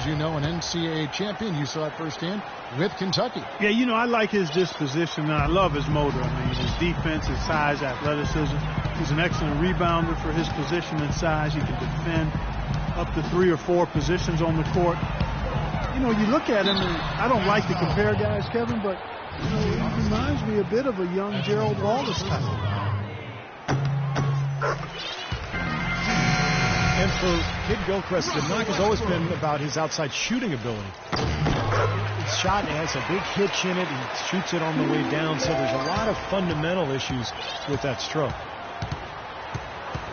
as you know, an NCAA champion. You saw it firsthand with Kentucky. Yeah, you know, I like his disposition, and I love his motor. I mean, his defense, his size, athleticism. He's an excellent rebounder for his position and size. He can defend up to 3 or 4 positions on the court. You know, you look at him, and I don't like to compare guys, Kevin, but you know, he reminds me a bit of a young Gerald Wallace type. And for Kid Gilchrist, the knock has always been about his outside shooting ability. His shot has a big hitch in it. He shoots it on the way down, so there's a lot of fundamental issues with that stroke.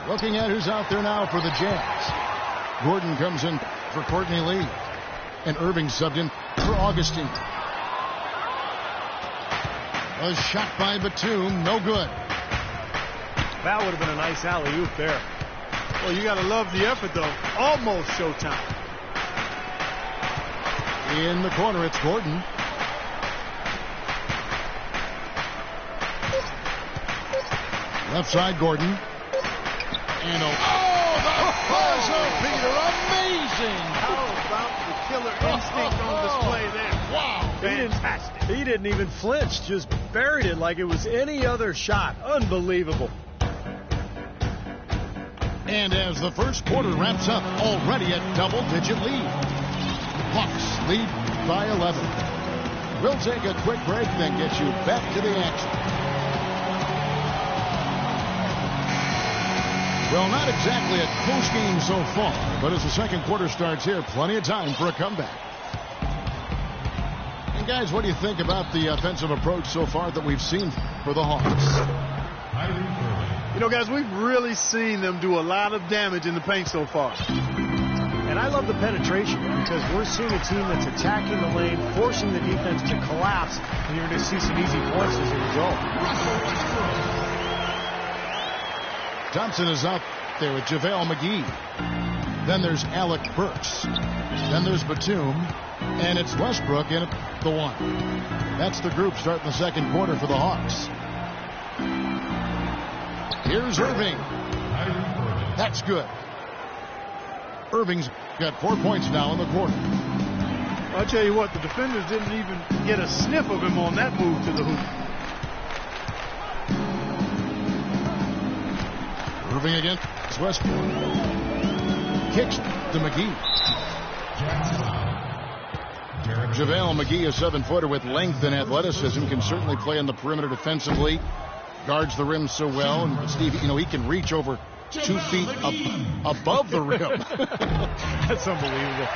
Looking at who's out there now for the Jazz. Gordon comes in for Courtney Lee. And Irving subbed in for Augustine. A shot by Batum, no good. That would have been a nice alley-oop there. Well, you got to love the effort, though. Almost showtime. In the corner, it's Gordon. Left side, Gordon. And the buzzer beater, amazing! How about the killer instinct on display there? Wow, fantastic. He didn't even flinch, just buried it like it was any other shot. Unbelievable. And as the first quarter wraps up, already a double-digit lead. Hawks lead by 11. We'll take a quick break, then get you back to the action. Well, not exactly a close game so far, but as the second quarter starts here, plenty of time for a comeback. And guys, what do you think about the offensive approach so far that we've seen for the Hawks? You know, guys, we've really seen them do a lot of damage in the paint so far. And I love the penetration because we're seeing a team that's attacking the lane, forcing the defense to collapse, and you're going to see some easy points as a result. Thompson is out there with JaVale McGee. Then there's Alec Burks. Then there's Batum. And it's Westbrook in at the 1. That's the group starting the second quarter for the Hawks. Here's Irving. That's good. Irving's got 4 points now in the quarter. I'll tell you what, the defenders didn't even get a sniff of him on that move to the hoop. Irving against Westbrook. Kicks to McGee. JaVale McGee, a 7-footer with length and athleticism, can certainly play on the perimeter defensively. Guards the rim so well. And Steve, you know, he can reach over 2 feet above the rim. That's unbelievable.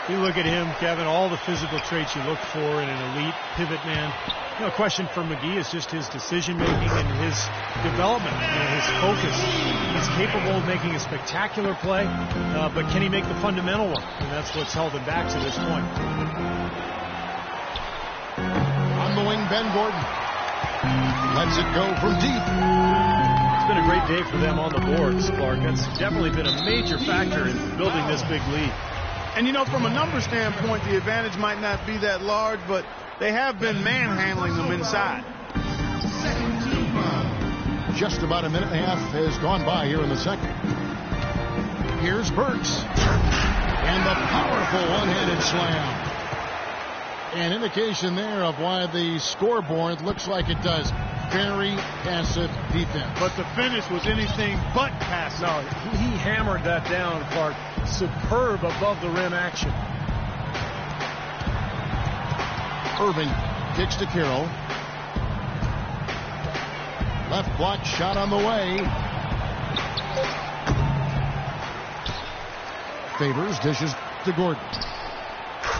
You look at him, Kevin, all the physical traits you look for in an elite pivot man. You know, a question for McGee is just his decision-making and his development, you know, his focus. He's capable of making a spectacular play, but can he make the fundamental one? And that's what's held him back to this point. On the wing, Ben Gordon. Lets it go from deep. It's been a great day for them on the boards, Clark. That's definitely been a major factor in building this big lead. And, you know, from a number standpoint, the advantage might not be that large, but they have been manhandling them inside. Just about a minute and a half has gone by here in the second. Here's Burks. And the powerful one-handed slam. An indication there of why the scoreboard looks like it does. Very passive defense. But the finish was anything but passive. No, he hammered that down, Clark. Superb above the rim action. Irving kicks to Carroll. Left block shot on the way. Favors dishes to Gordon.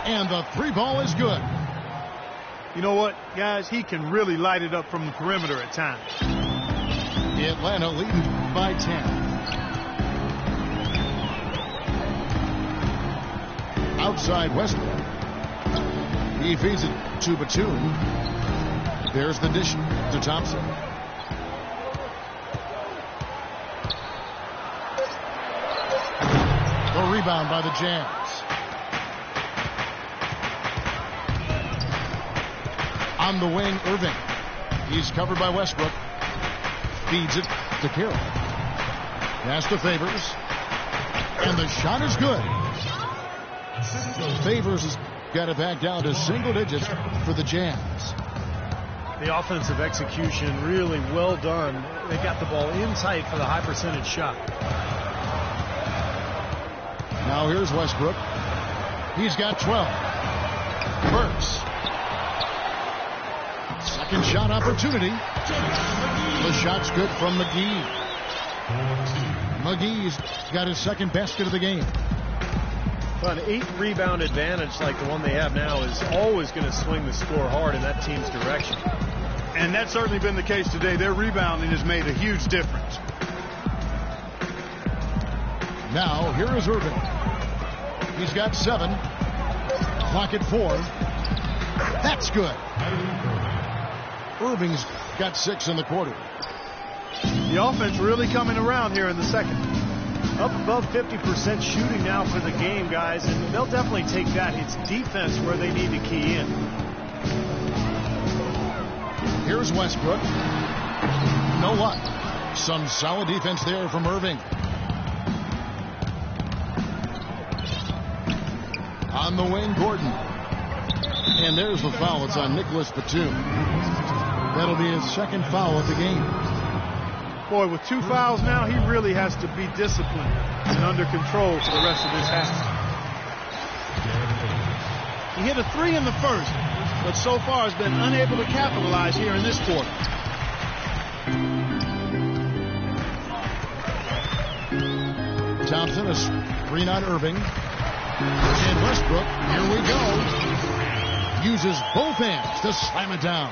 And the 3-ball is good. You know what, guys? He can really light it up from the perimeter at times. Atlanta leading by 10. Outside Westbrook. He feeds it to Batum. There's the dish to Thompson. The rebound by the Jazz. On the wing, Irving. He's covered by Westbrook. Feeds it to Carroll. Pass to Favors. And the shot is good. Favors has got it back down to single digits for the Jazz. The offensive execution really well done. They got the ball in tight for the high percentage shot. Now here's Westbrook. He's got 12. Burks. Second shot opportunity. The shot's good from McGee. McGee's got his second basket of the game. Well, an 8-rebound advantage like the one they have now is always going to swing the score hard in that team's direction. And that's certainly been the case today. Their rebounding has made a huge difference. Now, here is Irving. He's got 7. Clock at 4. That's good. Irving's got 6 in the quarter. The offense really coming around here in the second. Up above 50% shooting now for the game, guys, and they'll definitely take that. It's defense where they need to key in. Here's Westbrook. No luck. Some solid defense there from Irving. On the wing, Gordon. And there's the foul. It's on Nicholas Batum. That'll be his second foul of the game. Boy, with 2 fouls now, he really has to be disciplined and under control for the rest of this half. He hit a 3 in the first, but so far has been unable to capitalize here in this quarter. Thompson, a screen on Irving. And Westbrook, here we go. Uses both hands to slam it down.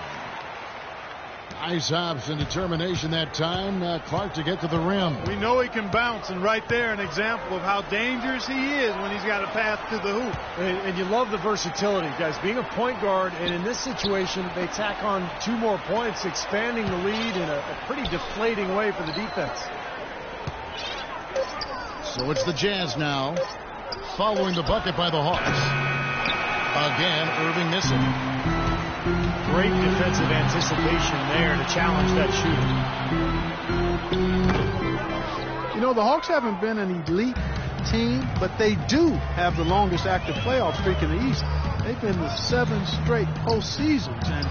Nice hops and determination that time. Clark to get to the rim. We know he can bounce, and right there an example of how dangerous he is when he's got a path to the hoop. And you love the versatility, guys. Being a point guard, and in this situation, they tack on 2 more points, expanding the lead in a pretty deflating way for the defense. So it's the Jazz now, following the bucket by the Hawks. Again, Irving missing. Great defensive anticipation there to challenge that shooter. You know, the Hawks haven't been an elite team, but they do have the longest active playoff streak in the East. They've been to 7 straight postseasons, and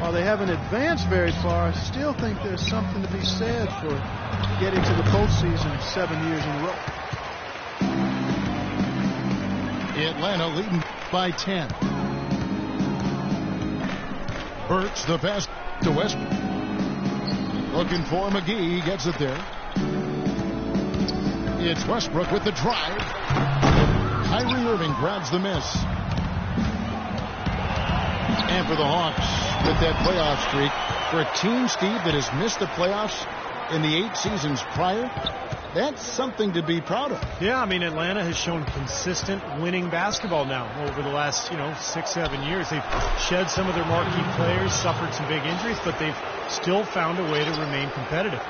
while they haven't advanced very far, I still think there's something to be said for getting to the postseason 7 years in a row. Atlanta leading by 10. Burks, the pass to Westbrook. Looking for McGee. He gets it there. It's Westbrook with the drive. Kyrie Irving grabs the miss. And for the Hawks, with that playoff streak, for a team, Steve, that has missed the playoffs in the 8 seasons prior, that's something to be proud of. Yeah, I mean, Atlanta has shown consistent winning basketball now over the last, 6-7 years. They've shed some of their marquee players, suffered some big injuries, but they've still found a way to remain competitive.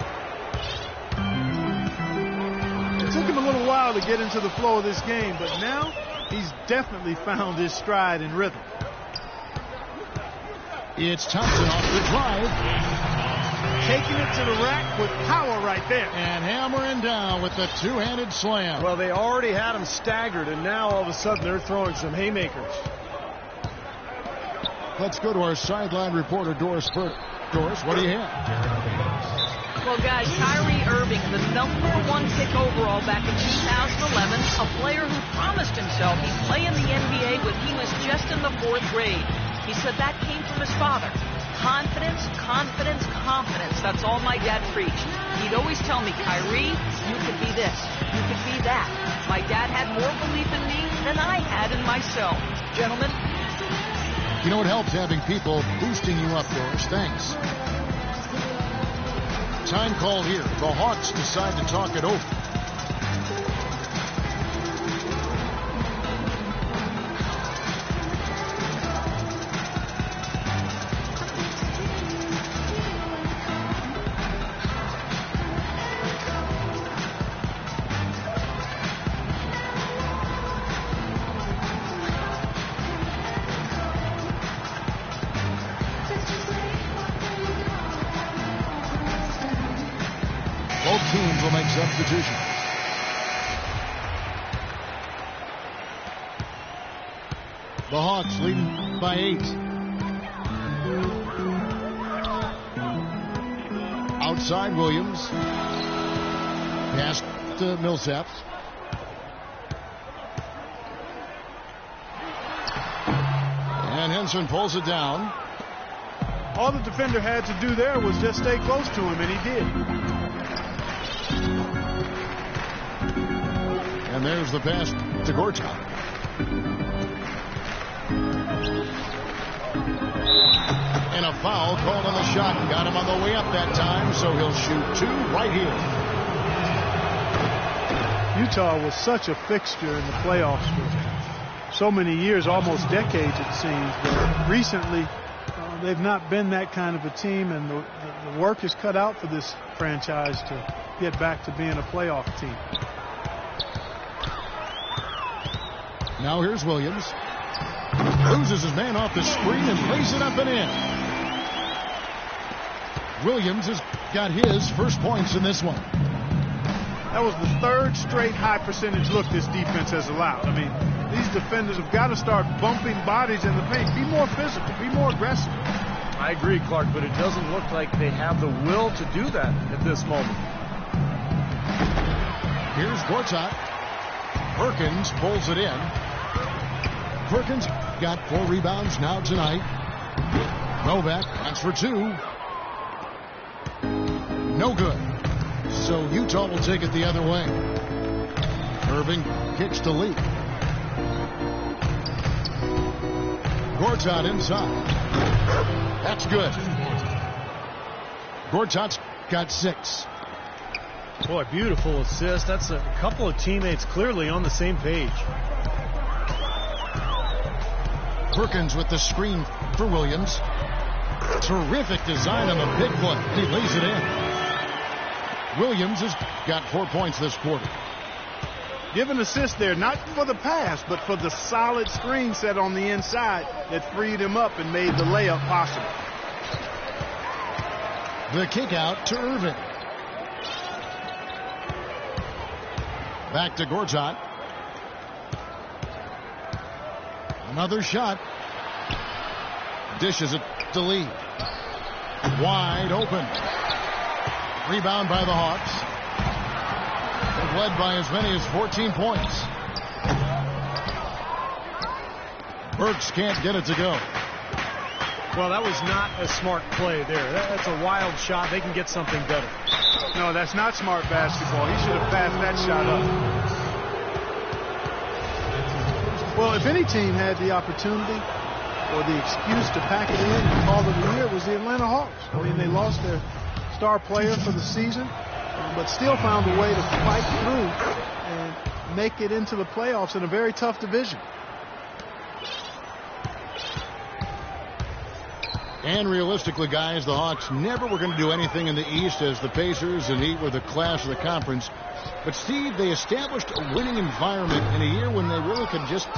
It took him a little while to get into the flow of this game, but now he's definitely found his stride and rhythm. It's Thompson off the drive. Taking it to the rack with power right there. And hammering down with the 2-handed slam. Well, they already had him staggered, and now all of a sudden they're throwing some haymakers. Let's go to our sideline reporter, Doris Burke. Doris, what do you have? Well, guys, Kyrie Irving, the #1 pick overall back in 2011, a player who promised himself he'd play in the NBA when he was just in the 4th grade. He said that came from his father. Confidence, confidence, confidence. That's all my dad preached. He'd always tell me, Kyrie, you could be this, you could be that. My dad had more belief in me than I had in myself. Gentlemen. You know, it helps having people boosting you up, Doris. Thanks. Time call here. The Hawks decide to talk it over. Both teams will make substitutions. The Hawks leading by 8. Outside Williams. Pass to Millsap. And Henson pulls it down. All the defender had to do there was just stay close to him, and he did. And there's the pass to Gortat. And a foul called on the shot. Got him on the way up that time, so he'll shoot 2 right here. Utah was such a fixture in the playoffs for so many years, almost decades it seems. But recently, they've not been that kind of a team, and the work is cut out for this franchise to get back to being a playoff team. Now here's Williams. Loses his man off the screen and lays it up and in. Williams has got his first points in this one. That was the 3rd straight high percentage look this defense has allowed. I mean, these defenders have got to start bumping bodies in the paint. Be more physical. Be more aggressive. I agree, Clark, but it doesn't look like they have the will to do that at this moment. Here's Gortat. Perkins pulls it in. Perkins got 4 rebounds now tonight. Novak, that's for 2. No good. So Utah will take it the other way. Irving kicks to Lee. Gortat inside. That's good. Gortat's got 6. Boy, beautiful assist. That's a couple of teammates clearly on the same page. Perkins with the screen for Williams. Terrific design on the big play. He lays it in. Williams has got 4 points this quarter. Give an assist there, not for the pass, but for the solid screen set on the inside that freed him up and made the layup possible. The kick out to Irving. Back to Gortat. Another shot. Dishes it to Lee. Wide open. Rebound by the Hawks. They've led by as many as 14 points. Burks can't get it to go. Well, that was not a smart play there. That's a wild shot. They can get something better. No, that's not smart basketball. He should have passed that shot up. Well, if any team had the opportunity or the excuse to pack it in and call it a year, it was the Atlanta Hawks. I mean, they lost their star player for the season, but still found a way to fight through and make it into the playoffs in a very tough division. And realistically, guys, the Hawks never were going to do anything in the East as the Pacers and Heat were the class of the conference. But, Steve, they established a winning environment in a year when they really could just,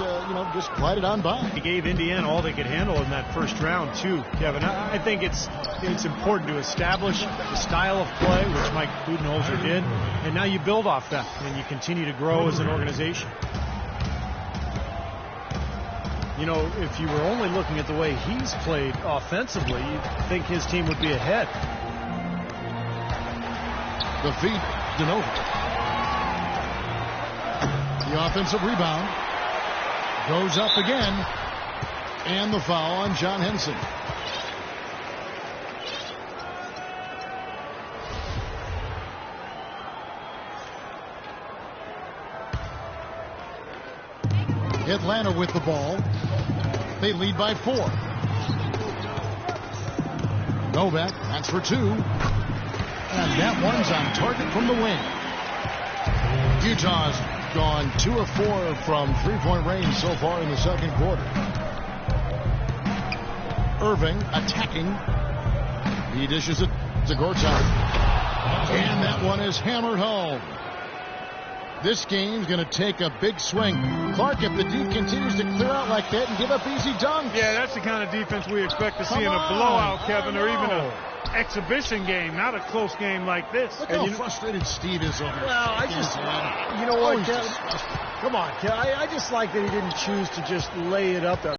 just glide it on by. They gave Indiana all they could handle in that first round, too, Kevin. I think it's important to establish the style of play, which Mike Budenholzer did, and now you build off that, and you continue to grow as an organization. You know, if you were only looking at the way he's played offensively, you'd think his team would be ahead. The feed, DeNova. The offensive rebound goes up again, and the foul on John Henson. Atlanta with the ball. They lead by 4. Novak, that's for 2. And that one's on target from the wing. Utah's gone 2 of 4 from three-point range so far in the second quarter. Irving attacking. He dishes it to Gortat. And that one is hammered home. This game's going to take a big swing. Clark, if the D continues to clear out like that and give up easy dunks. Yeah, that's the kind of defense we expect to see in a blowout, Kevin, or even an exhibition game, not a close game like this. Look how frustrated Steve is over. Well, you know what, Kevin? Come on, Kevin. I just like that he didn't choose to just lay it up there.